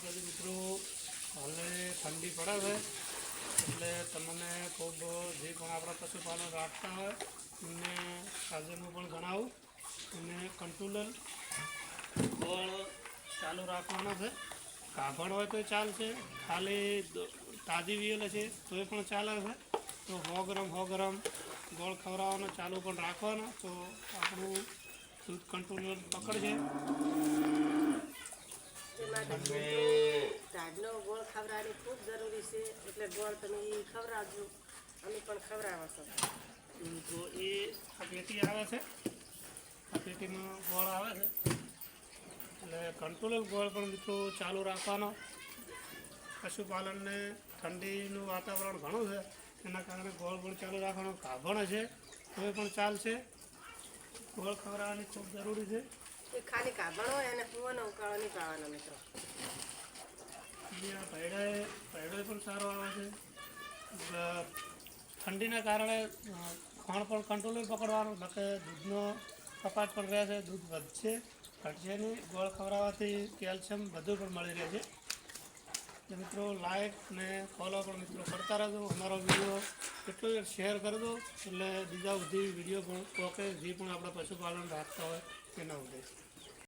માતાજી મિત્રો, હાલે ઠંડી પડે છે એટલે તમને ખૂબ જે પણ આપણા પશુપાલન રાખતા હોય એમને આજે હું પણ જણાવું. અને કંટ્રોલર ગોળ ચાલુ રાખવાનો છે. કાપડ હોય તો ચાલશે, ખાલી તાજી વિયેલ છે તોય પણ ચાલે છે. તો 100 ગ્રામ ગોળ ખવડાવવાનો ચાલુ પણ રાખવાનો તો આપણું દૂધ કંટ્રોલર પકડશે. તાજનો ગોળ ખવડાવવાની ખૂબ જરૂરી છે, એટલે ગોળ તમે ખવડાવજો, અમે પણ ખવડાવો છો. તો એ આ પેટી આવે છે, આ પેટીમાં ગોળ આવે છે એટલે કંટ્રોલર ગોળ પણ મિત્રો ચાલુ રાખવાનો. પશુપાલનને ઠંડીનું વાતાવરણ ઘણું છે એના કારણે ગોળ પણ ચાલુ રાખવાનો. ગાભણ છે તો એ પણ ચાલશે, ગોળ ખવડાવવાની ખૂબ જરૂરી છે. એ ખાલી કાભણ હોય અને કૂવાનો ઉકાળો નહીં પાવાનો મિત્રો. અહીંયા ભેડો પણ સારો આવે છે. ઠંડીના કારણે ખાણ પણ કંટ્રોલર પકડવાનું, નકે દૂધનો કપાટ પણ રહે છે, દૂધ વધશે ઘટશે નહીં. ગોળ ખવડાવવાથી કેલ્શિયમ બધું પણ મળી રહે છે. તો મિત્રો લાઈક ને ફોલો પણ મિત્રો કરતા રહેજો. અમારો વિડીયો એટલો શેર કરજો એટલે બીજા સુધી વિડીયો પણ પોકે જે પણ આપણા પશુપાલન રાખતા હોય તેના ઉદ્દેશ.